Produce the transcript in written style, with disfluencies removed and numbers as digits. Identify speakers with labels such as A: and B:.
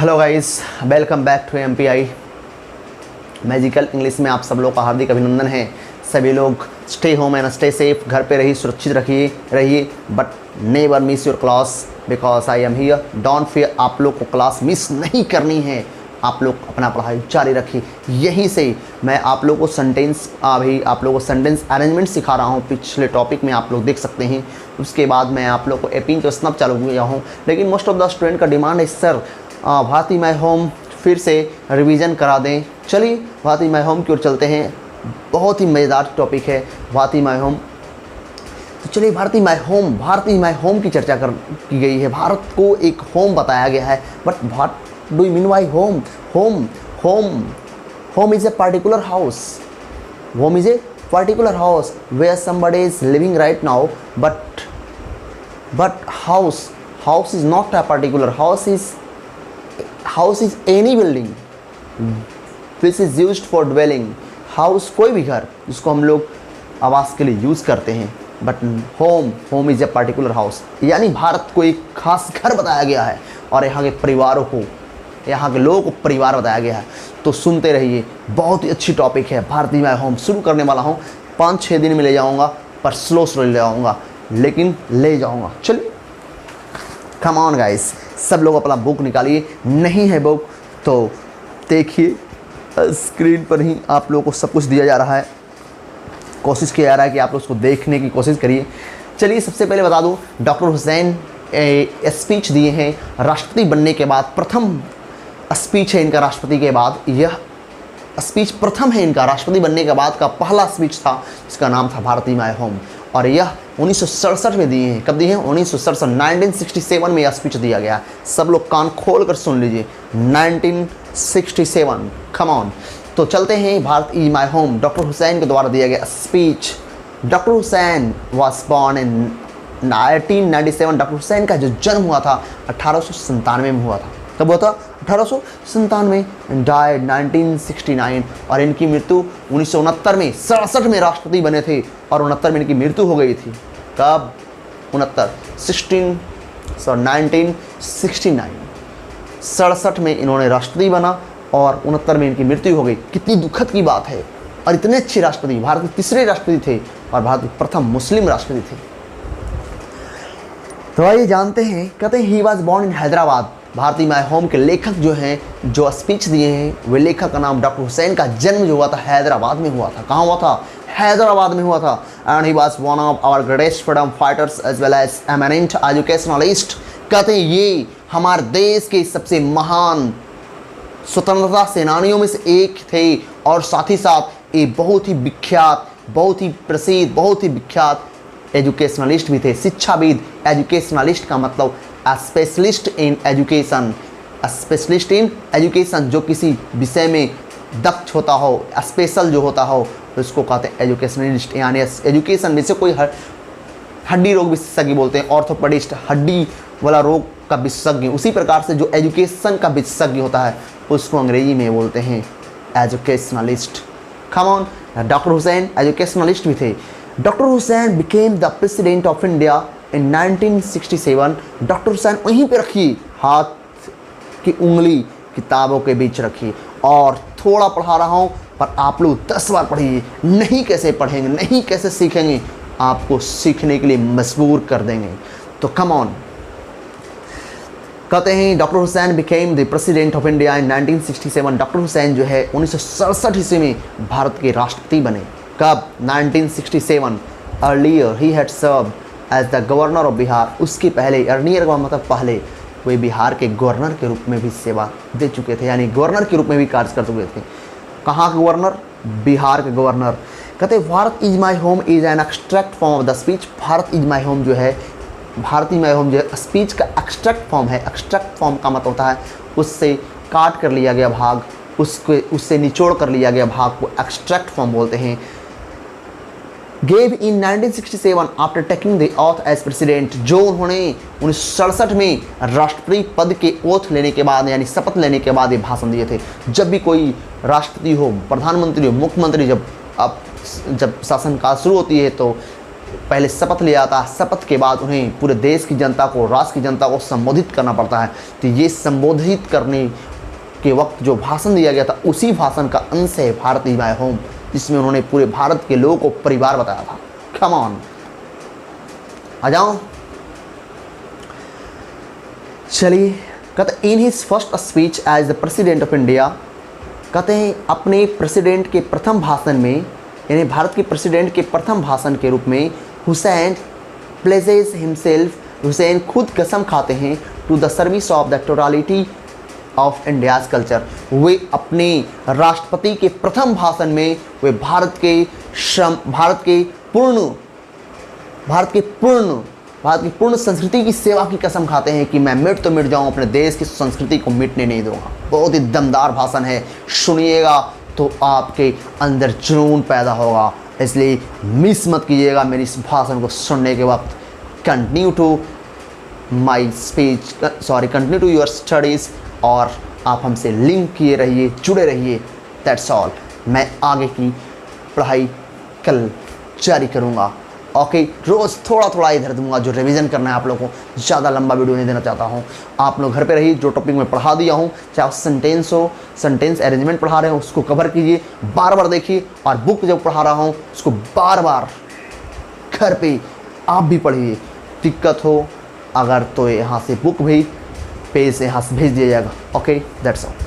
A: Hello guys, welcome back to MPI magical English में आप सब लोग का हार्दिक अभिनंदन है। सभी लोग stay home and stay safe, घर पे रहिए, सुरक्षित रहिए, but never miss your class because I am here. Don't fear, आप लोग को क्लास मिस नहीं करनी है। आप लोग अपना पढ़ाई जारी रखिए। यहीं से मैं आप लोगों को सेंटेंस अरेंजमेंट सिखा रहा हूँ। पिछले टॉपिक में आप लोग देख सकते हैं। उसके बाद मैं आप लोग को एपिंग तो स्नप चालू किया हूँ, लेकिन मोस्ट ऑफ द स्टूडेंट का डिमांड है सर भारती माय होम फिर से रिवीजन करा दें। चलिए भारती माय होम की ओर चलते हैं। बहुत ही मज़ेदार टॉपिक है भारती माय होम। तो चलिए भारती माय होम की चर्चा की गई है। भारत को एक होम बताया गया है, but what do you mean by home? Home is a particular house. Home is a particular house where somebody is living right now, but house is not a particular house. House is any building which is used for dwelling. House कोई भी घर जिसको हम लोग आवास के लिए use करते हैं, but home is a particular house. यानी भारत को एक खास घर बताया गया है और यहाँ के लोगों को परिवार बताया गया है। तो सुनते रहिए, बहुत ही अच्छी टॉपिक है भारती माय होम। शुरू करने वाला हूँ, 5-6 दिन में ले जाऊँगा, पर स्लो ले जाऊँगा, लेकिन ले जाऊँगा। चलिए कम ऑन गाइस, सब लोग अपना बुक निकालिए। नहीं है बुक तो देखिए, स्क्रीन पर ही आप लोगों को सब कुछ दिया जा रहा है। कोशिश किया जा रहा है कि आप लोग उसको देखने की कोशिश करिए। चलिए सबसे पहले बता दूं, डॉक्टर हुसैन स्पीच दिए हैं राष्ट्रपति बनने के बाद। प्रथम स्पीच है इनका राष्ट्रपति के बाद। यह स्पीच प्रथम है इनका राष्ट्रपति बनने के बाद का पहला स्पीच था, जिसका नाम था भारती माय होम। और यह 1967 में दिए हैं। कब दिए हैं? 1967, 1967 में यह स्पीच दिया गया। सब लोग कान खोल कर सुन लीजिए, 1967। Come on. तो चलते हैं Bharat is my home, doctor Hussain के द्वारा दिया गया speech. Doctor Hussain was born in 1997। Doctor Hussain का जो जन्म हुआ था 1897 में हुआ था। कब हुआ था? 1897। डाइड 1969। और इनकी मृत्यु 1969 में, 67 में राष्ट्रपति बने थे और 69 में इनकी मृत्यु हो गई थी। कब? 1969। 67 में इन्होंने राष्ट्रपति बना और 69 में इनकी मृत्यु हो गई। कितनी दुखद की बात है। और इतने अच्छे राष्ट्रपति, भारत के तीसरे राष्ट्रपति थे और भारत के प्रथम मुस्लिम राष्ट्रपति थे। तो आइए जानते हैं। कहते हैं he was born in Hyderabad. Bharati my home के लेखक जो हैं, जो स्पीच दिए हैं, वे लेखक का नाम डॉक्टर हुसैन का जन्म जो हुआ था हैदराबाद में हुआ था। कहाँ हुआ था? हैदराबाद में हुआ था। And he was one of our greatest freedom fighters as well as eminent educationalist. कहते हैं ये हमारे देश के सबसे महान स्वतंत्रता सेनानियों में से एक थे और साथ ही साथ ये बहुत ही विख्यात, बहुत ही प्रसिद्ध, बहुत ही विख्यात एजुकेशनलिस्ट भी थे। शिक्षाविद। एजुकेशनलिस्ट का मतलब specialist in education. Specialist in education, जो किसी विषय में दक्ष होता हो, स्पेशल जो होता हो, तो इसको कहते हैं एजुकेशनलिस्ट। यानी एजुकेशन में से कोई हड्डी रोग विशेषज्ञ बोलते हैं, ऑर्थोपेडिस्ट, हड्डी वाला रोग का विशेषज्ञ। उसी प्रकार से जो एजुकेशन का विशेषज्ञ होता है उसको अंग्रेजी में बोलते हैं educationalist. Come on. Doctor Hussain educationalist भी थे। Doctor Hussain became the president of India in 1967। Doctor Hussain वहीं पे रखिए, हाथ की उंगली किताबों के बीच रखिए। और थोड़ा पढ़ा रहा हूँ, पर आप लोग 10 बार पढ़िए। नहीं कैसे पढ़ेंगे, नहीं कैसे सीखेंगे, आपको सीखने के लिए मजबूर कर देंगे। तो कम ऑन। कहते हैं doctor Hussain became the president of India in 1967। Doctor Hussain जो है 1967 ईस्वी में भारत के राष्ट्रपति बने। कब? 1967। Earlier he had served as the governor of Bihar. उसके पहले, अर्लियर का मतलब पहले, वे बिहार के गवर्नर के रूप में भी सेवा दे चुके थे, यानी गवर्नर के रूप में भी कार्य कर चुके थे। कहाँ के गवर्नर? बिहार के गवर्नर। कहते हैं Bharat is my home is an extract form of the speech. Bharat is my home जो है, भारती माय होम जो है स्पीच का एक्सट्रैक्ट फॉर्म है। एक्सट्रैक्ट फॉर्म का मतलब होता है उससे काट कर लिया गया भाग, उससे निचोड़ कर लिया गया भाग को एक्सट्रैक्ट फॉर्म बोलते हैं। Gave in 1967 after taking the oath as president. जो उन्होंने 1967 में राष्ट्रपति पद के ओथ लेने के बाद, यानी शपथ लेने के बाद ये भाषण दिए थे। जब भी कोई राष्ट्रपति हो, प्रधानमंत्री हो, मुख्यमंत्री, जब शासनकाल शुरू होती है तो पहले शपथ लिया था, शपथ के बाद उन्हें पूरे देश की जनता को, राष्ट्र की जनता को संबोधित करना पड़ता है। तो ये संबोधित करने के वक्त जो भाषण दिया गया था, उसी भाषण का अंश है भारती माय होम, जिसमें उन्होंने पूरे भारत के लोगों को परिवार बताया था। कम ऑन, आ जाओ। चलिए, कहते in his first speech as the president of India, कहते हैं अपने प्रेसिडेंट के प्रथम भाषण में, यानी भारत के प्रेसिडेंट के प्रथम भाषण के रूप में, हुसैन प्लेजेस हिमसेल्फ, हुसैन खुद कसम खाते हैं to the service of the totality of India's culture. वे अपने राष्ट्रपति के प्रथम भाषण में वे भारत की पूर्ण संस्कृति की सेवा की कसम खाते हैं कि मैं मिट तो मिट जाऊं, अपने देश की संस्कृति को मिटने नहीं दूंगा। बहुत ही दमदार भाषण है, सुनिएगा तो आपके अंदर जुनून पैदा होगा, इसलिए मिस मत कीजिएगा मेरी इस भाषण को सुनने के वक्त। कंटिन्यू टू योर स्टडीज़, और आप हमसे लिंक किए रहिए, जुड़े रहिए। That's all. मैं आगे की पढ़ाई कल जारी करूँगा। ओके, रोज़ थोड़ा थोड़ा इधर दूंगा जो रिवीजन करना है आप लोगों को, ज़्यादा लंबा वीडियो नहीं देना चाहता हूँ। आप लोग घर पे रहिए, जो टॉपिक में पढ़ा दिया हूँ, चाहे सेंटेंस हो, सेंटेंस अरेंजमेंट पढ़ा रहे हो उसको कवर कीजिए, बार बार देखिए, और बुक जब पढ़ा रहा हूँ उसको बार बार घर पे आप भी पढ़िए। दिक्कत हो अगर तो यहाँ से बुक भी पेज से यहाँ से भेज दिया जाएगा। Okay, that's all.